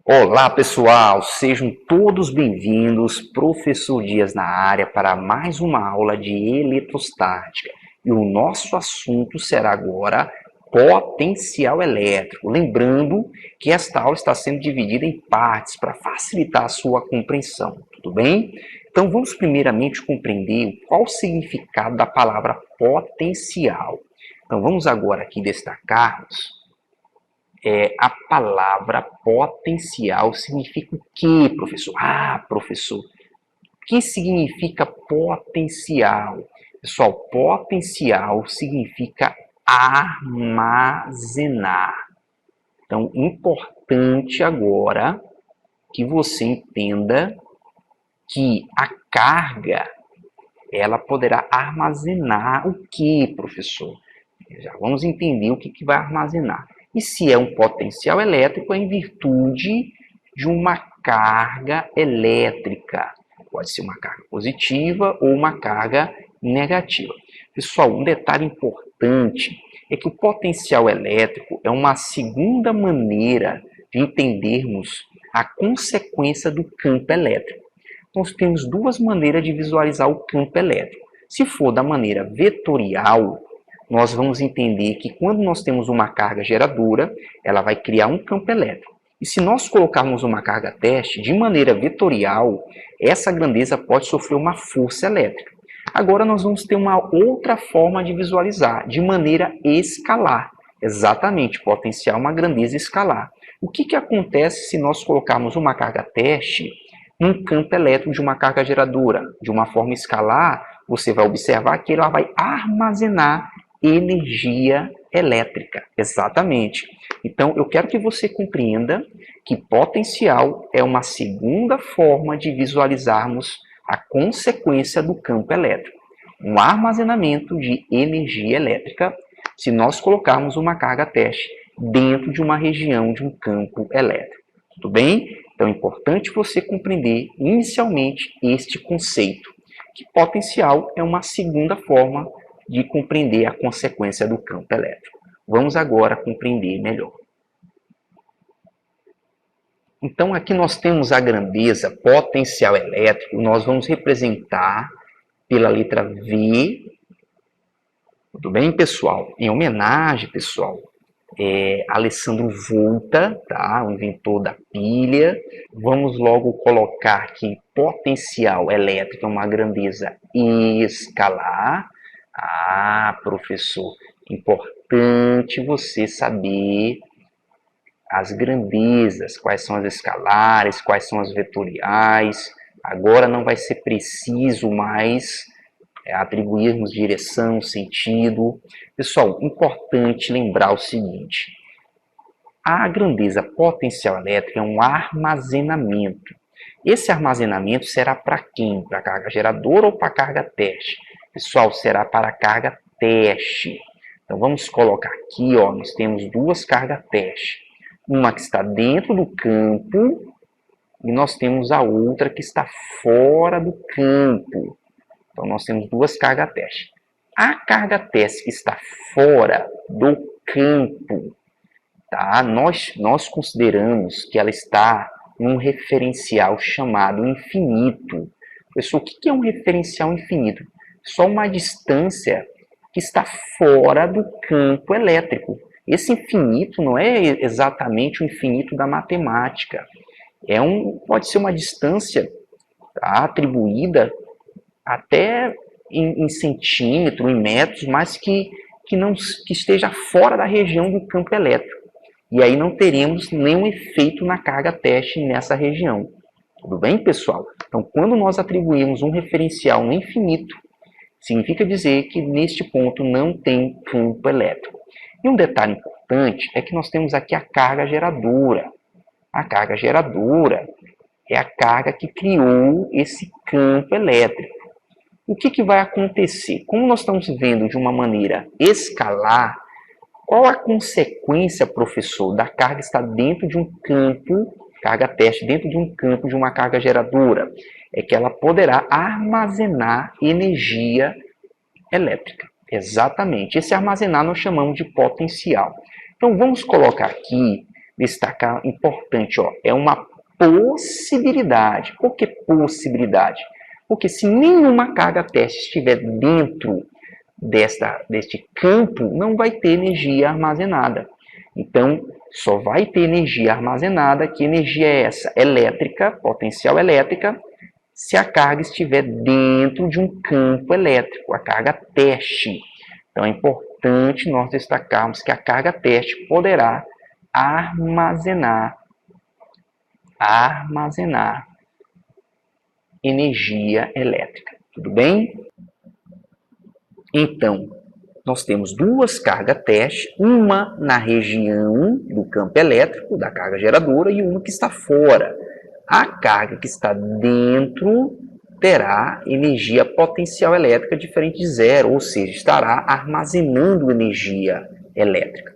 Olá, pessoal! Sejam todos bem-vindos, professor Dias na área, para mais uma aula de eletrostática. E o nosso assunto será agora potencial elétrico. Lembrando que esta aula está sendo dividida em partes para facilitar a sua compreensão, tudo bem? Então vamos primeiramente compreender qual o significado da palavra potencial. Então vamos agora aqui destacarmos a palavra potencial significa o quê, professor? Professor, o que significa potencial? Pessoal, potencial significa armazenar. Então, importante agora que você entenda que a carga, ela poderá armazenar o que, professor? Já vamos entender o que vai armazenar. E se é um potencial elétrico, é em virtude de uma carga elétrica. Pode ser uma carga positiva ou uma carga negativa. Pessoal, um detalhe importante é que o potencial elétrico é uma segunda maneira de entendermos a consequência do campo elétrico. Nós temos duas maneiras de visualizar o campo elétrico. Se for da maneira vetorial, nós vamos entender que quando nós temos uma carga geradora, ela vai criar um campo elétrico. E se nós colocarmos uma carga teste de maneira vetorial, essa grandeza pode sofrer uma força elétrica. Agora nós vamos ter uma outra forma de visualizar, de maneira escalar. Exatamente, potencial uma grandeza escalar. O que acontece se nós colocarmos uma carga teste num campo elétrico de uma carga geradora? De uma forma escalar, você vai observar que ela vai armazenar energia elétrica. Exatamente. Então, eu quero que você compreenda que potencial é uma segunda forma de visualizarmos a consequência do campo elétrico. Um armazenamento de energia elétrica se nós colocarmos uma carga teste dentro de uma região de um campo elétrico. Tudo bem? Então, é importante você compreender inicialmente este conceito, que potencial é uma segunda forma de compreender a consequência do campo elétrico. Vamos agora compreender melhor. Então, aqui nós temos a grandeza potencial elétrico, nós vamos representar pela letra V. Tudo bem, pessoal? Em homenagem, pessoal, Alessandro Volta, tá? O inventor da pilha. Vamos logo colocar que potencial elétrico é uma grandeza escalar. Professor, importante você saber as grandezas, quais são as escalares, quais são as vetoriais. Agora não vai ser preciso mais atribuirmos direção, sentido. Pessoal, importante lembrar o seguinte: a grandeza potencial elétrica é um armazenamento. Esse armazenamento será para quem? Para a carga geradora ou para a carga teste? Pessoal, será para a carga teste. Então, vamos colocar aqui, nós temos duas cargas teste. Uma que está dentro do campo e nós temos a outra que está fora do campo. Então, nós temos duas cargas teste. A carga teste que está fora do campo, tá? Nós consideramos que ela está em um referencial chamado infinito. Pessoal, o que é um referencial infinito? Só uma distância que está fora do campo elétrico. Esse infinito não é exatamente o infinito da matemática. Pode ser uma distância, tá, atribuída até em centímetros, em metros, mas que esteja fora da região do campo elétrico. E aí não teremos nenhum efeito na carga teste nessa região. Tudo bem, pessoal? Então, quando nós atribuímos um referencial no infinito, significa dizer que neste ponto não tem campo elétrico. E um detalhe importante é que nós temos aqui a carga geradora. A carga geradora é a carga que criou esse campo elétrico. O que vai acontecer? Como nós estamos vendo de uma maneira escalar, qual a consequência, professor, da carga estar dentro de um campo, carga teste, dentro de um campo de uma carga geradora? É que ela poderá armazenar energia elétrica. Exatamente. Esse armazenar nós chamamos de potencial. Então, vamos colocar aqui destacar importante, ó, é uma possibilidade. Por que possibilidade? Porque se nenhuma carga teste estiver dentro deste campo, não vai ter energia armazenada. Então, só vai ter energia armazenada. Que energia é essa? Elétrica, potencial elétrica, se a carga estiver dentro de um campo elétrico, a carga teste. Então, é importante nós destacarmos que a carga teste poderá armazenar energia elétrica. Tudo bem? Então, nós temos duas cargas teste, uma na região do campo elétrico, da carga geradora, e uma que está fora. A carga que está dentro terá energia potencial elétrica diferente de zero, ou seja, estará armazenando energia elétrica.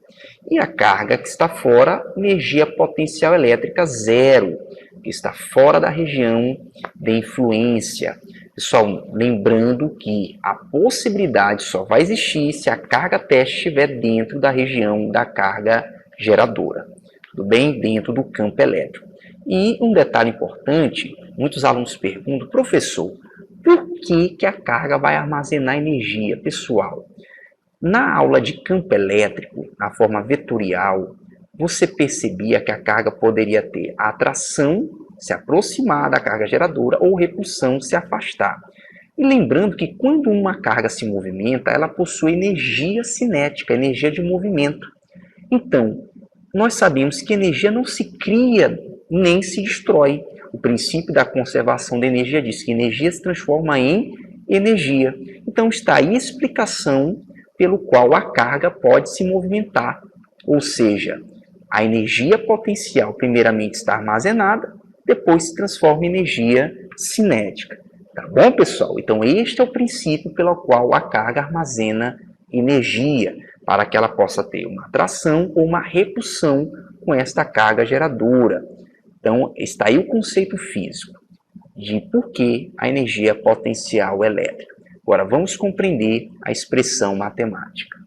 E a carga que está fora, energia potencial elétrica zero, que está fora da região de influência. Pessoal, lembrando que a possibilidade só vai existir se a carga teste estiver dentro da região da carga geradora, tudo bem? Dentro do campo elétrico. E um detalhe importante, muitos alunos perguntam, professor, por que a carga vai armazenar energia? Pessoal, na aula de campo elétrico, na forma vetorial, você percebia que a carga poderia ter atração, se aproximar da carga geradora, ou repulsão, se afastar. E lembrando que quando uma carga se movimenta, ela possui energia cinética, energia de movimento. Então, nós sabemos que energia não se cria nem se destrói. O princípio da conservação da energia diz que energia se transforma em energia. Então, está aí a explicação pelo qual a carga pode se movimentar. Ou seja, a energia potencial primeiramente está armazenada, depois se transforma em energia cinética. Tá bom, pessoal? Então, este é o princípio pelo qual a carga armazena energia, para que ela possa ter uma atração ou uma repulsão com esta carga geradora. Então, está aí o conceito físico de por que a energia potencial elétrica. Agora, vamos compreender a expressão matemática.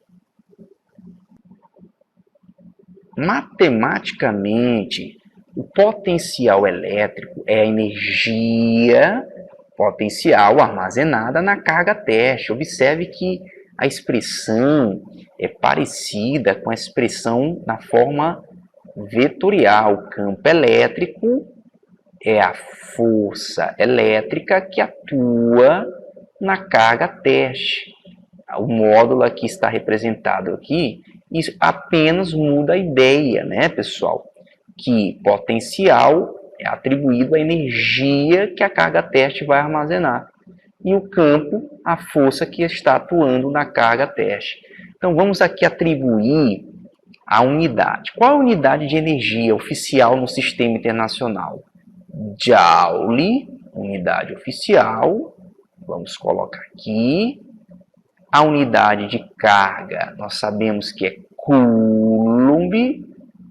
Matematicamente, o potencial elétrico é a energia potencial armazenada na carga teste. Observe que a expressão é parecida com a expressão na forma vetorial. O campo elétrico é a força elétrica que atua na carga teste. O módulo aqui está representado aqui, isso apenas muda a ideia, né, pessoal? Que potencial é atribuído à energia que a carga teste vai armazenar. E o campo, a força que está atuando na carga teste. Então, vamos aqui atribuir a unidade. Qual a unidade de energia oficial no sistema internacional? Joule, unidade oficial. Vamos colocar aqui. A unidade de carga, nós sabemos que é Coulomb.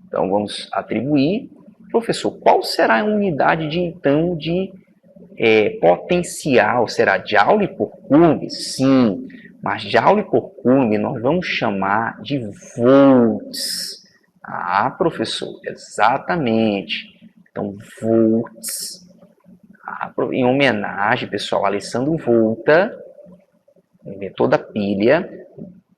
Então, vamos atribuir. Professor, qual será a unidade de potencial? Será Joule por Coulomb? Sim, mas Joule por Coulomb nós vamos chamar de volts. Ah, professor, exatamente. Então, volts. Em homenagem, pessoal, a Alessandro Volta, inventor da pilha.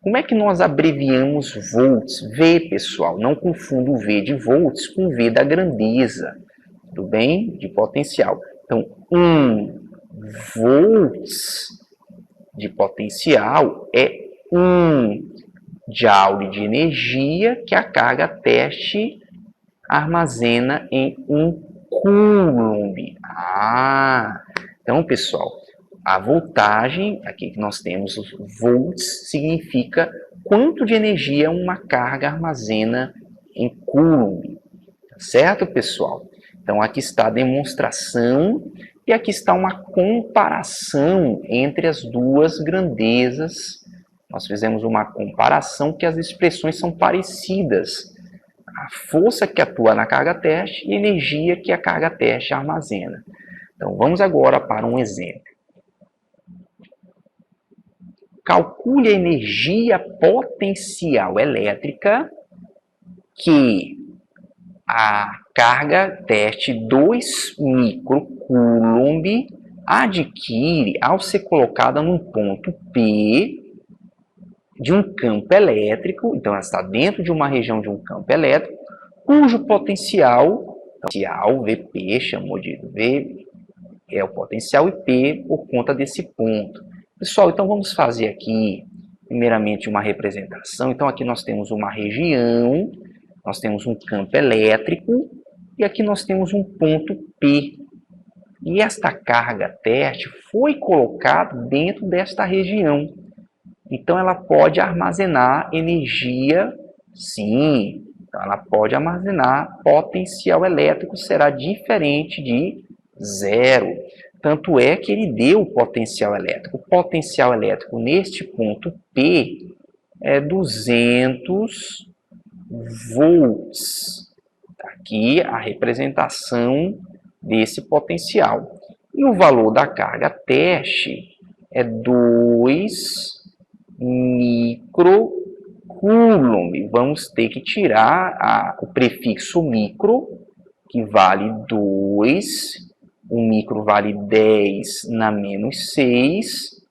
Como é que nós abreviamos volts? V, pessoal, não confunda o V de volts com o V da grandeza, tudo bem? De potencial. Então, 1 volts de potencial é 1 joule de energia que a carga teste armazena em 1 coulomb. Então, pessoal, a voltagem, aqui que nós temos os volts, significa quanto de energia uma carga armazena em coulomb. Certo, pessoal? Então, aqui está a demonstração e aqui está uma comparação entre as duas grandezas. Nós fizemos uma comparação que as expressões são parecidas. A força que atua na carga teste e a energia que a carga teste armazena. Então, vamos agora para um exemplo. Calcule a energia potencial elétrica que a carga teste 2 microcoulomb adquire ao ser colocada num ponto P de um campo elétrico, então ela está dentro de uma região de um campo elétrico, cujo potencial Vp, chamou de V, é o potencial, e P por conta desse ponto. Pessoal, então vamos fazer aqui, primeiramente, uma representação. Então aqui nós temos uma região, nós temos um campo elétrico, e aqui nós temos um ponto P. E esta carga teste foi colocada dentro desta região. Então, ela pode armazenar energia, sim. Então, ela pode armazenar potencial elétrico, será diferente de zero. Tanto é que ele deu o potencial elétrico. O potencial elétrico neste ponto P é 200 volts. Aqui a representação desse potencial. E o valor da carga teste é 2 microcoulomb. Vamos ter que tirar o prefixo micro, que vale 2. O micro vale 10 na menos 6.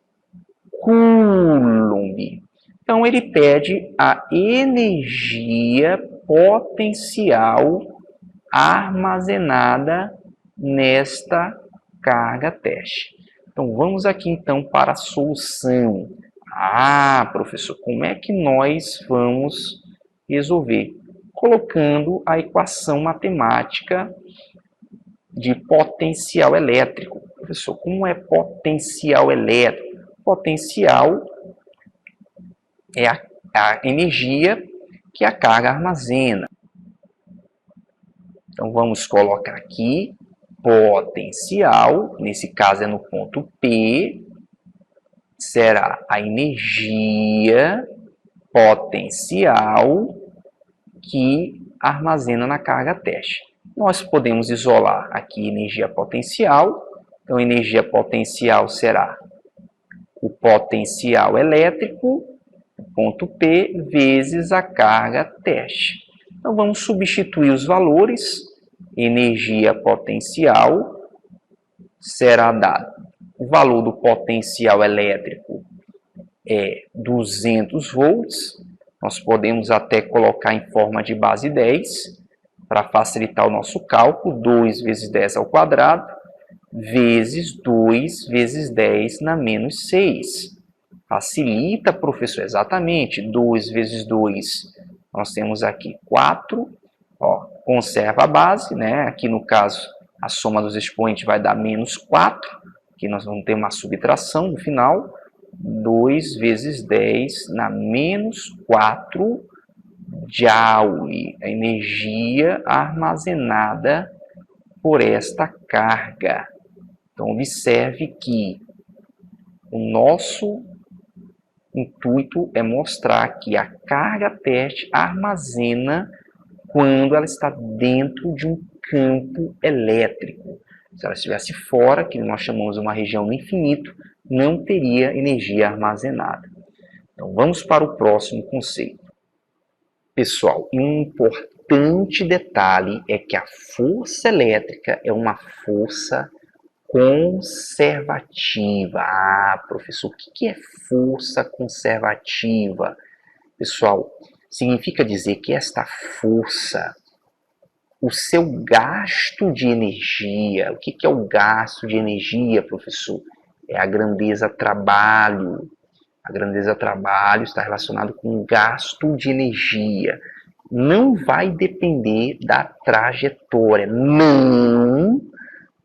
Coulomb. Então, ele pede a energia potencial armazenada nesta carga teste. Então, vamos aqui então para a solução. Ah, professor, como é que nós vamos resolver? Colocando a equação matemática de potencial elétrico. Professor, como é potencial elétrico? Potencial é a energia que a carga armazena. Então, vamos colocar aqui potencial, nesse caso é no ponto P, será a energia potencial que armazena na carga teste. Nós podemos isolar aqui energia potencial, então energia potencial será o potencial elétrico, ponto P, vezes a carga teste. Então, vamos substituir os valores. Energia potencial será dado. O valor do potencial elétrico é 200 volts. Nós podemos até colocar em forma de base 10, para facilitar o nosso cálculo. 2 vezes 10 ao quadrado, vezes 2 vezes 10 na menos 6. Facilita, professor, exatamente. 2 vezes 2, nós temos aqui 4. Ó, conserva a base, né? Aqui no caso, a soma dos expoentes vai dar menos 4. Aqui nós vamos ter uma subtração no final. 2 vezes 10 na menos 4 joule, a energia armazenada por esta carga. Então, observe que o nosso intuito é mostrar que a carga teste armazena quando ela está dentro de um campo elétrico. Se ela estivesse fora, que nós chamamos de uma região no infinito, não teria energia armazenada. Então, vamos para o próximo conceito. Pessoal, um importante detalhe é que a força elétrica é uma força conservativa. Ah, professor, o que é força conservativa? Pessoal, significa dizer que esta força, o seu gasto de energia, o que é o gasto de energia, professor? É a grandeza trabalho. A grandeza trabalho está relacionado com o gasto de energia. Não vai depender da trajetória. Não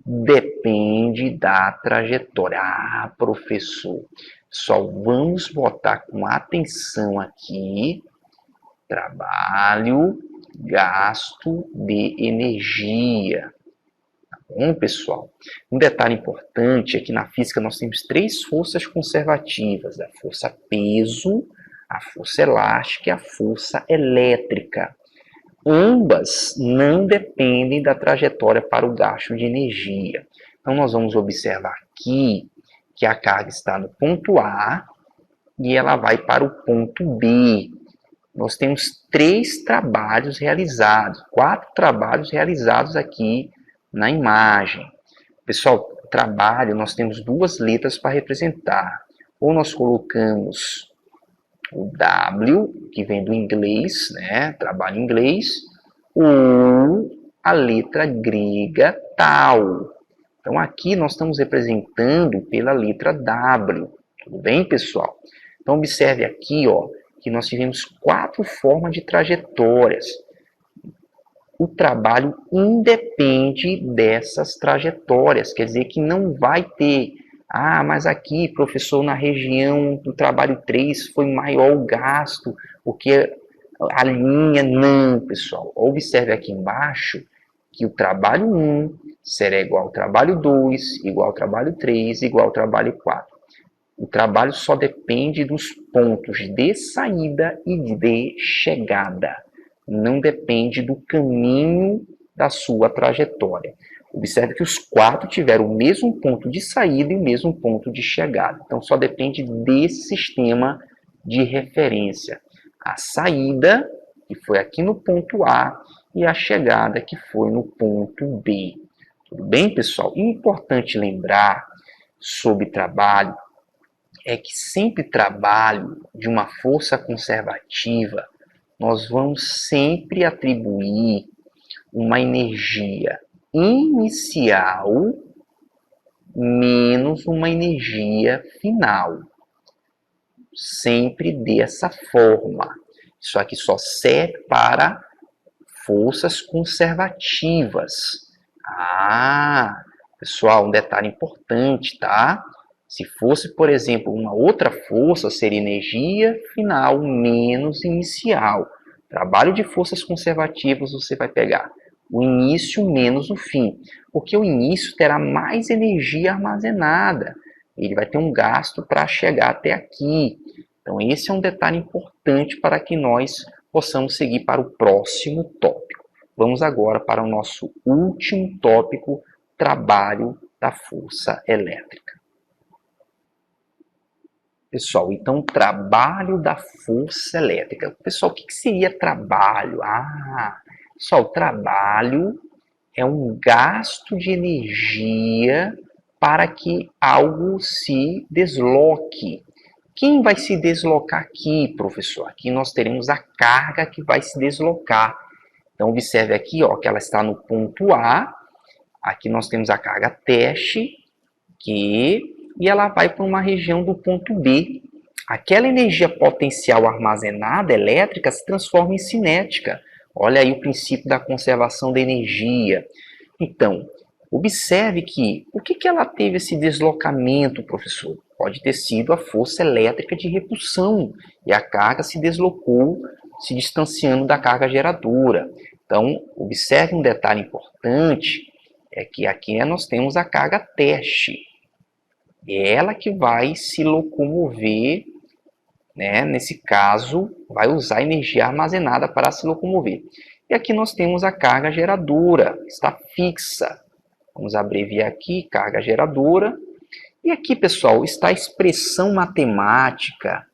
depende da trajetória. Ah, professor, só vamos botar com atenção aqui trabalho, gasto de energia. Tá bom, pessoal? Um detalhe importante é que na física nós temos 3 forças conservativas: a força peso, a força elástica e a força elétrica. Ambas não dependem da trajetória para o gasto de energia. Então, nós vamos observar aqui que a carga está no ponto A e ela vai para o ponto B. nós temos 3 trabalhos realizados, 4 trabalhos realizados aqui na imagem. Pessoal, trabalho, nós temos 2 letras para representar. Ou nós colocamos o W, que vem do inglês, né? Trabalho em inglês, ou a letra grega tal. Então, aqui nós estamos representando pela letra W. Tudo bem, pessoal? Então, observe aqui, ó, que nós tivemos 4 formas de trajetórias. O trabalho independe dessas trajetórias, quer dizer que não vai ter, mas aqui, professor, na região do trabalho 3 foi maior o gasto, porque a linha, não, pessoal. Observe aqui embaixo que o trabalho 1 será igual ao trabalho 2, igual ao trabalho 3, igual ao trabalho 4. O trabalho só depende dos pontos de saída e de chegada. Não depende do caminho da sua trajetória. Observe que os 4 tiveram o mesmo ponto de saída e o mesmo ponto de chegada. Então, só depende desse sistema de referência. A saída, que foi aqui no ponto A, e a chegada, que foi no ponto B. Tudo bem, pessoal? E importante lembrar sobre trabalho é que sempre trabalho de uma força conservativa, nós vamos sempre atribuir uma energia inicial menos uma energia final. Sempre dessa forma. Isso aqui só serve para forças conservativas. Pessoal, um detalhe importante, tá? Se fosse, por exemplo, uma outra força, seria energia final menos inicial. Trabalho de forças conservativas, você vai pegar o início menos o fim, porque o início terá mais energia armazenada. Ele vai ter um gasto para chegar até aqui. Então, esse é um detalhe importante para que nós possamos seguir para o próximo tópico. Vamos agora para o nosso último tópico, trabalho da força elétrica. Pessoal, então, trabalho da força elétrica. Pessoal, o que seria trabalho? Pessoal, trabalho é um gasto de energia para que algo se desloque. Quem vai se deslocar aqui, professor? Aqui nós teremos a carga que vai se deslocar. Então, observe aqui, ó, que ela está no ponto A. Aqui nós temos a carga teste, e ela vai para uma região do ponto B. Aquela energia potencial armazenada elétrica se transforma em cinética. Olha aí o princípio da conservação da energia. Então, observe que, por que ela teve esse deslocamento, professor? Pode ter sido a força elétrica de repulsão, e a carga se deslocou, se distanciando da carga geradora. Então, observe um detalhe importante, é que aqui nós temos a carga teste. É ela que vai se locomover, né? Nesse caso, vai usar energia armazenada para se locomover. E aqui nós temos a carga geradora, está fixa. Vamos abreviar aqui, carga geradora. E aqui, pessoal, está a expressão matemática.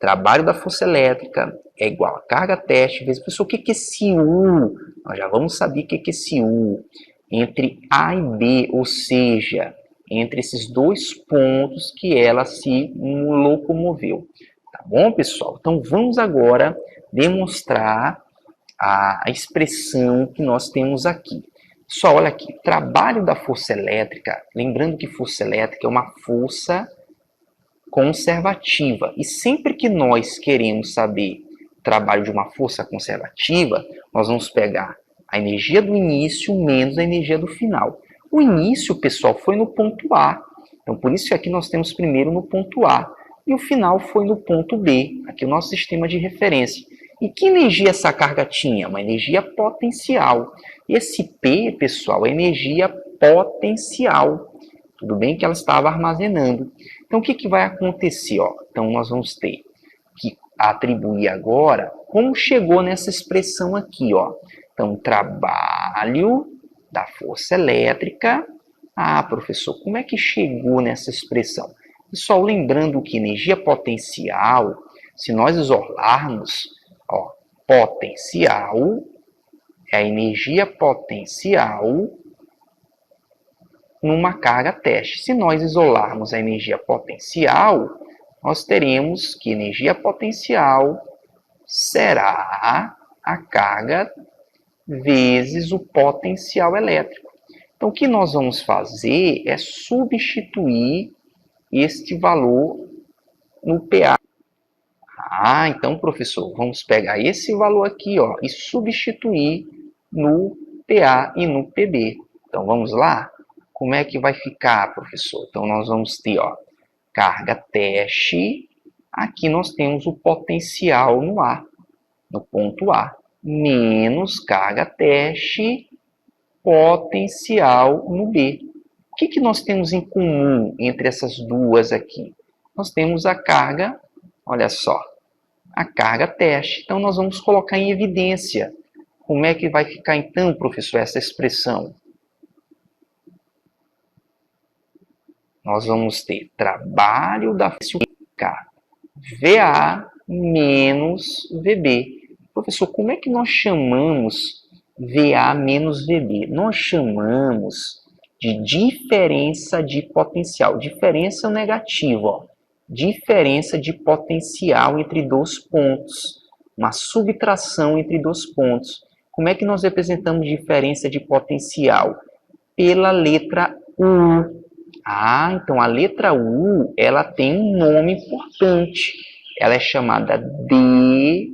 Trabalho da força elétrica é igual a carga teste vezes... Pessoal, o que é esse U? Nós já vamos saber o que é esse U. Entre A e B, ou seja, entre esses 2 pontos que ela se locomoveu. Tá bom, pessoal? Então, vamos agora demonstrar a expressão que nós temos aqui. Só olha aqui, trabalho da força elétrica, lembrando que força elétrica é uma força conservativa. E sempre que nós queremos saber o trabalho de uma força conservativa, nós vamos pegar a energia do início menos a energia do final. O início, pessoal, foi no ponto A. Então, por isso que aqui nós temos primeiro no ponto A. E o final foi no ponto B. Aqui o nosso sistema de referência. E que energia essa carga tinha? Uma energia potencial. Esse P, pessoal, é energia potencial. Tudo bem que ela estava armazenando. Então, o que vai acontecer? Então, nós vamos ter que atribuir agora como chegou nessa expressão aqui. Então, trabalho da força elétrica. Professor, como é que chegou nessa expressão? Pessoal, lembrando que energia potencial, se nós isolarmos, Ó, potencial é a energia potencial numa carga teste. Se nós isolarmos a energia potencial, nós teremos que energia potencial será a carga vezes o potencial elétrico. Então, o que nós vamos fazer é substituir este valor no PA. Então, professor, vamos pegar esse valor aqui, ó, e substituir no PA e no PB. Então, vamos lá? Como é que vai ficar, professor? Então, nós vamos ter, ó, carga teste. Aqui nós temos o potencial no A, no ponto A, menos carga teste, potencial no B. O que nós temos em comum entre essas duas aqui? Nós temos a carga, olha só, a carga teste. Então, nós vamos colocar em evidência. Como é que vai ficar, então, professor, essa expressão? Nós vamos ter trabalho da VA menos VB. Professor, como é que nós chamamos VA menos VB? Nós chamamos de diferença de potencial. Diferença negativa, ó. Diferença de potencial entre dois pontos. Uma subtração entre dois pontos. Como é que nós representamos diferença de potencial? Pela letra U. Então a letra U, ela tem um nome importante. Ela é chamada DDP,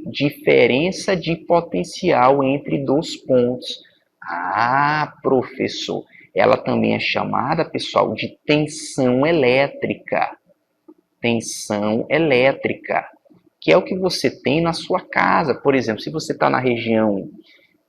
diferença de potencial entre dois pontos. Professor, ela também é chamada, pessoal, de tensão elétrica. Tensão elétrica, que é o que você tem na sua casa. Por exemplo, se você está na região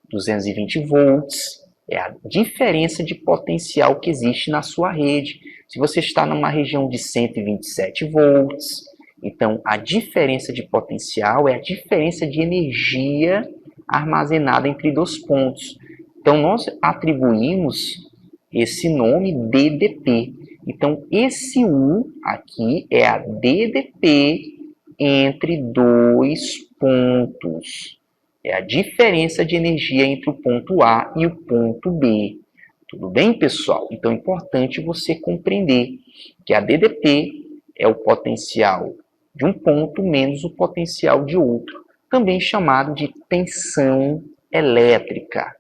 220 volts, é a diferença de potencial que existe na sua rede. Se você está numa região de 127 volts, então a diferença de potencial é a diferença de energia armazenada entre dois pontos. Então nós atribuímos esse nome DDP. Então esse U aqui é a DDP entre dois pontos. É a diferença de energia entre o ponto A e o ponto B. Tudo bem, pessoal? Então é importante você compreender que a DDP é o potencial de um ponto menos o potencial de outro, também chamado de tensão elétrica.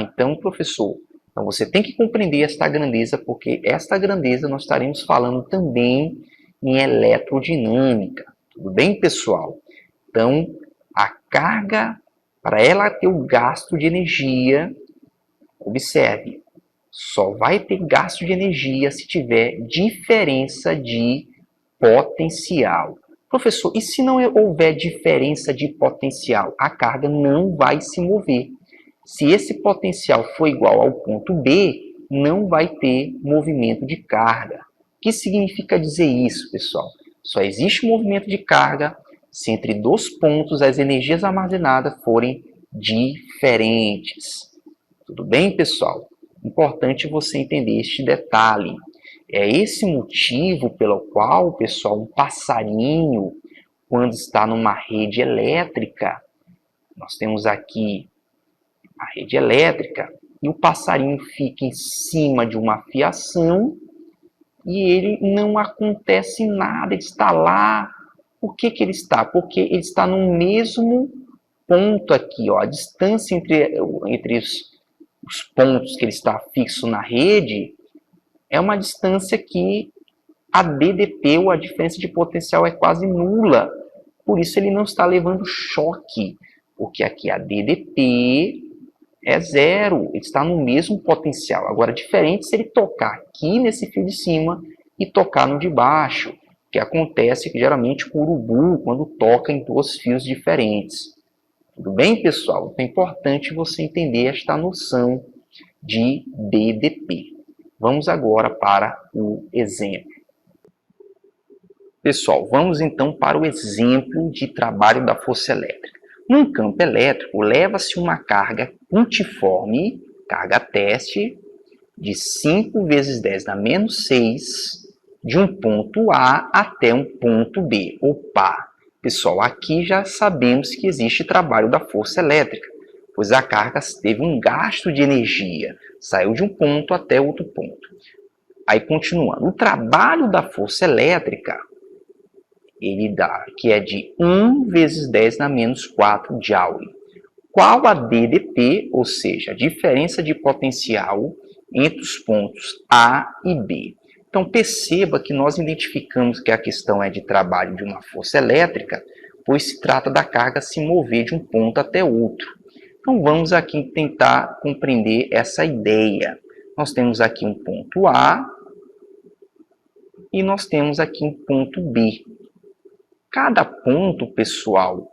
Então, professor, então você tem que compreender esta grandeza, porque esta grandeza nós estaremos falando também em eletrodinâmica. Tudo bem, pessoal? Então, a carga, para ela ter o gasto de energia, observe, só vai ter gasto de energia se tiver diferença de potencial. Professor, e se não houver diferença de potencial? A carga não vai se mover. Se esse potencial for igual ao ponto B, não vai ter movimento de carga. O que significa dizer isso, pessoal? Só existe movimento de carga se entre dois pontos as energias armazenadas forem diferentes. Tudo bem, pessoal? Importante você entender este detalhe. É esse motivo pelo qual, pessoal, um passarinho, quando está numa rede elétrica, nós temos aqui a rede elétrica, e o passarinho fica em cima de uma fiação e ele não acontece nada, ele está lá. Por que ele está? Porque ele está no mesmo ponto aqui, ó, a distância entre os pontos que ele está fixo na rede é uma distância que a DDP, ou a diferença de potencial, é quase nula. Por isso ele não está levando choque, porque aqui a DDP é zero, ele está no mesmo potencial. Agora, diferente se ele tocar aqui nesse fio de cima e tocar no de baixo, que acontece geralmente com o urubu, quando toca em dois fios diferentes. Tudo bem, pessoal? Então é importante você entender esta noção de DDP. Vamos agora para o exemplo. Pessoal, vamos então para o exemplo de trabalho da força elétrica. Num campo elétrico, leva-se uma carga pontiforme, carga teste, de 5 vezes 10 na menos 6 de um ponto A até um ponto B. Opa! Pessoal, aqui já sabemos que existe trabalho da força elétrica, pois a carga teve um gasto de energia, saiu de um ponto até outro ponto. Aí, continuando, o trabalho da força elétrica, ele dá, que é de 1 vezes 10 na menos 4 Joule. Qual a DDP, ou seja, a diferença de potencial entre os pontos A e B? Então, perceba que nós identificamos que a questão é de trabalho de uma força elétrica, pois se trata da carga se mover de um ponto até outro. Então, vamos aqui tentar compreender essa ideia. Nós temos aqui um ponto A e nós temos aqui um ponto B. Cada ponto, pessoal,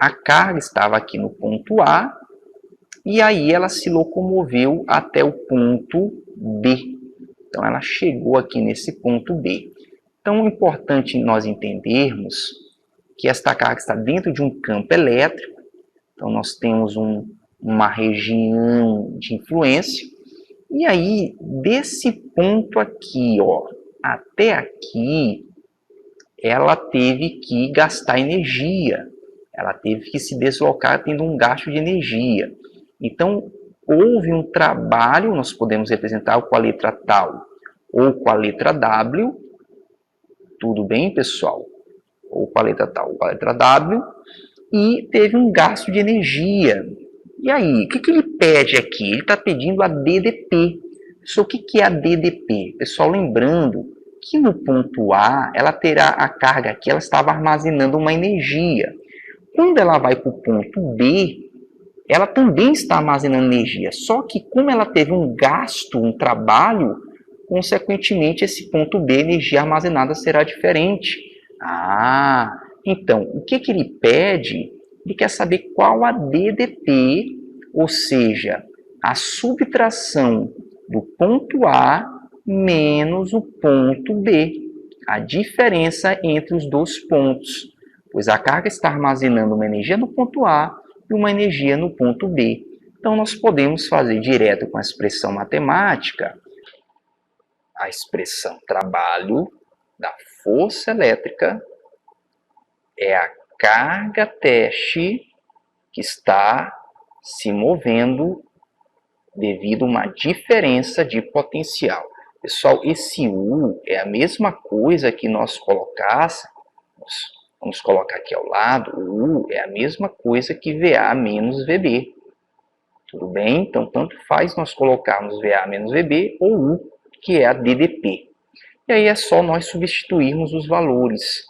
a carga estava aqui no ponto A e aí ela se locomoveu até o ponto B. Então, ela chegou aqui nesse ponto B. Então, é importante nós entendermos que esta carga está dentro de um campo elétrico. Então, nós temos uma região de influência. E aí, desse ponto aqui, ó, até aqui, ela teve que gastar energia. Ela teve que se deslocar tendo um gasto de energia. Então, houve um trabalho, nós podemos representar com a letra tal ou com a letra W. Tudo bem, pessoal? Ou com a letra tal ou com a letra W. E teve um gasto de energia. E aí, o que ele pede aqui? Ele está pedindo a DDP. Pessoal, o que é a DDP? Pessoal, lembrando que no ponto A, ela terá a carga aqui, ela estava armazenando uma energia. Quando ela vai para o ponto B, ela também está armazenando energia, só que como ela teve um gasto, um trabalho, consequentemente esse ponto B, a energia armazenada será diferente. Então, o que ele pede? Ele quer saber qual a DDP, ou seja, a subtração do ponto A menos o ponto B, a diferença entre os dois pontos, pois a carga está armazenando uma energia no ponto A e uma energia no ponto B. Então, nós podemos fazer direto com a expressão matemática, a expressão trabalho da força elétrica é a carga teste que está se movendo devido a uma diferença de potencial. Pessoal, esse U é a mesma coisa que nós colocássemos, vamos colocar aqui ao lado, o U é a mesma coisa que VA menos VB. Tudo bem? Então, tanto faz nós colocarmos VA menos VB ou U, que é a DDP. E aí é só nós substituirmos os valores.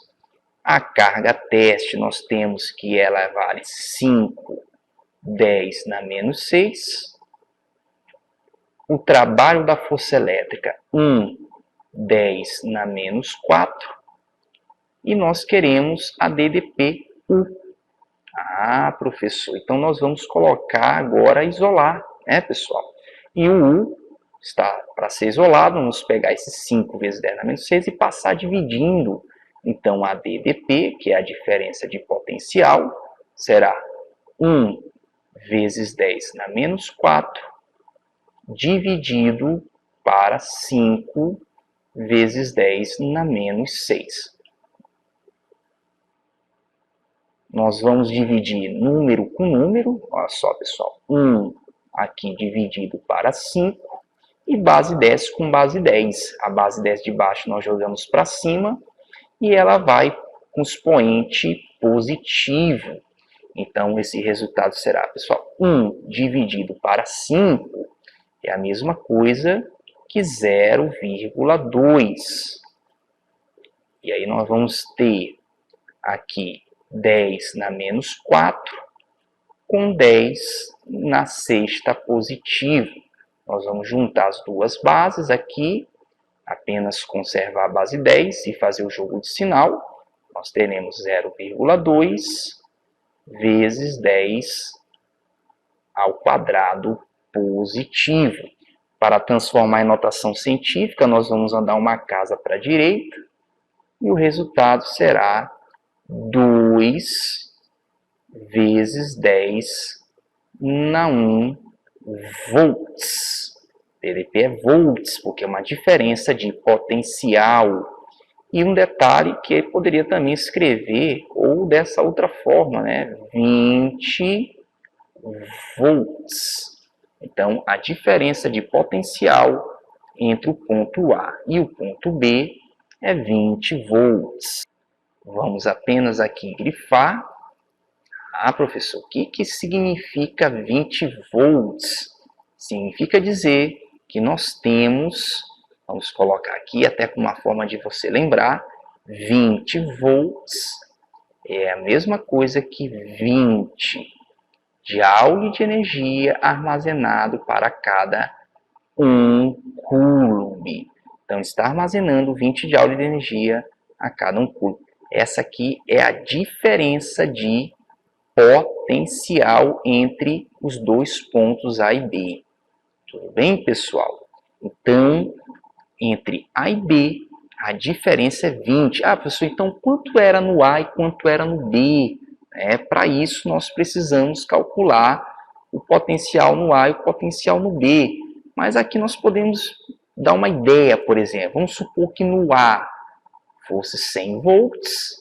A carga teste, nós temos que ela vale 5, 10 na menos 6. O trabalho da força elétrica, 1, 10 na menos 4. E nós queremos a DDP U. Professor, então nós vamos colocar agora isolar, né, pessoal? E o U está para ser isolado, vamos pegar esses 5 vezes 10 na menos 6 e passar dividindo. Então, a DDP, que é a diferença de potencial, será 1 vezes 10 na menos 4, dividido para 5 vezes 10 na menos 6. Nós vamos dividir número com número, olha só, pessoal, 1 aqui dividido para 5, e base 10 com base 10. A base 10 de baixo nós jogamos para cima, e ela vai com expoente positivo. Então, esse resultado será, pessoal, 1 dividido para 5 é a mesma coisa que 0,2. E aí nós vamos ter aqui 10 na menos 4, com 10 na sexta positivo. Nós vamos juntar as duas bases aqui, apenas conservar a base 10 e fazer o jogo de sinal. Nós teremos 0,2 vezes 10 ao quadrado positivo. Para transformar em notação científica, nós vamos andar uma casa para a direita e o resultado será 2 vezes 10 na 1 volts. VDP é volts, porque é uma diferença de potencial. E um detalhe que eu poderia também escrever, ou dessa outra forma, né? 20 volts. Então, a diferença de potencial entre o ponto A e o ponto B é 20 volts. Vamos apenas aqui grifar. Ah, professor, o que significa 20 volts? Significa dizer que nós temos, vamos colocar aqui até como uma forma de você lembrar, 20 volts é a mesma coisa que 20 joule de energia armazenado para cada 1 coulomb. Então, está armazenando 20 joules de energia a cada 1 coulomb. Essa aqui é a diferença de potencial entre os dois pontos A e B. Tudo bem, pessoal? Então, entre A e B, a diferença é 20. Ah, professor, então quanto era no A e quanto era no B? Para isso, nós precisamos calcular o potencial no A e o potencial no B. Mas aqui nós podemos dar uma ideia, por exemplo. Vamos supor que no A fosse 100 volts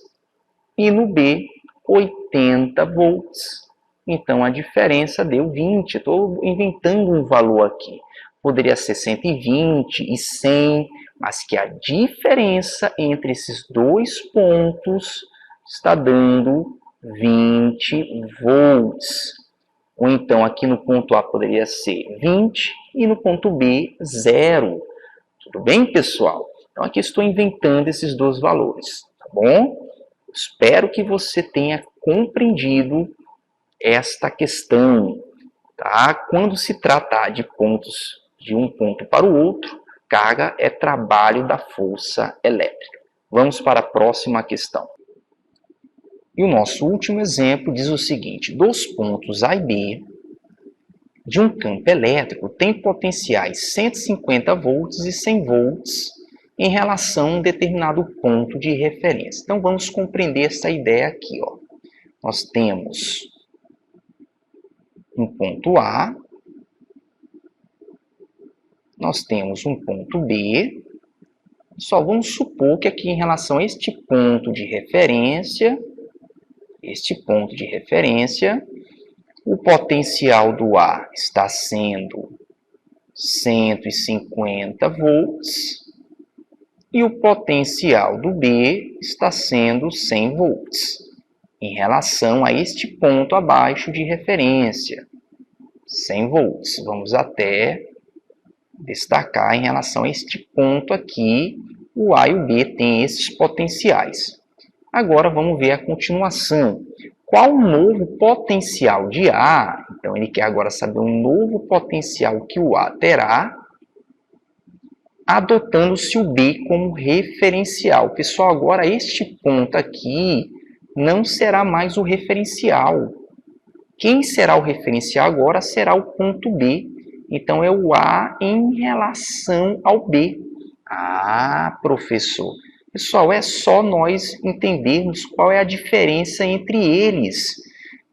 e no B 80 volts. Então, a diferença deu 20. Estou inventando um valor aqui. Poderia ser 120 e 100, mas que a diferença entre esses dois pontos está dando 20 volts. Ou então, aqui no ponto A poderia ser 20 e no ponto B, 0. Tudo bem, pessoal? Então, aqui estou inventando esses dois valores, tá bom? Espero que você tenha compreendido esta questão, tá? Quando se trata de pontos de um ponto para o outro, carga é trabalho da força elétrica. Vamos para a próxima questão. E o nosso último exemplo diz o seguinte: dos pontos A e B de um campo elétrico tem potenciais 150 volts e 100 volts em relação a um determinado ponto de referência. Então, vamos compreender essa ideia aqui. Ó. Nós temos um ponto A, nós temos um ponto B, só vamos supor que aqui em relação a este ponto de referência, o potencial do A está sendo 150 volts e o potencial do B está sendo 100 volts em relação a este ponto abaixo de referência, 100 volts. Vamos até destacar em relação a este ponto aqui, o A e o B têm esses potenciais. Agora vamos ver a continuação. Qual o novo potencial de A? Então ele quer agora saber um novo potencial que o A terá, adotando-se o B como referencial. Pessoal, agora este ponto aqui não será mais o referencial. Quem será o referencial agora será o ponto B. Então, é o A em relação ao B. Ah, professor. Pessoal, é só nós entendermos qual é a diferença entre eles.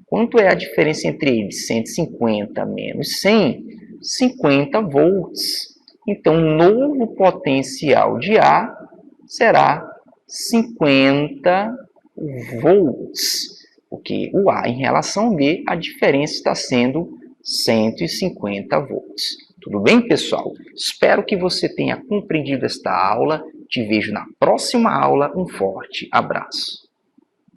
Quanto é a diferença entre eles? 150 menos 100, 50 volts. Então, o novo potencial de A será 50 volts. Porque o A em relação ao B, a diferença está sendo 150 volts. Tudo bem, pessoal? Espero que você tenha compreendido esta aula. Te vejo na próxima aula. Um forte abraço.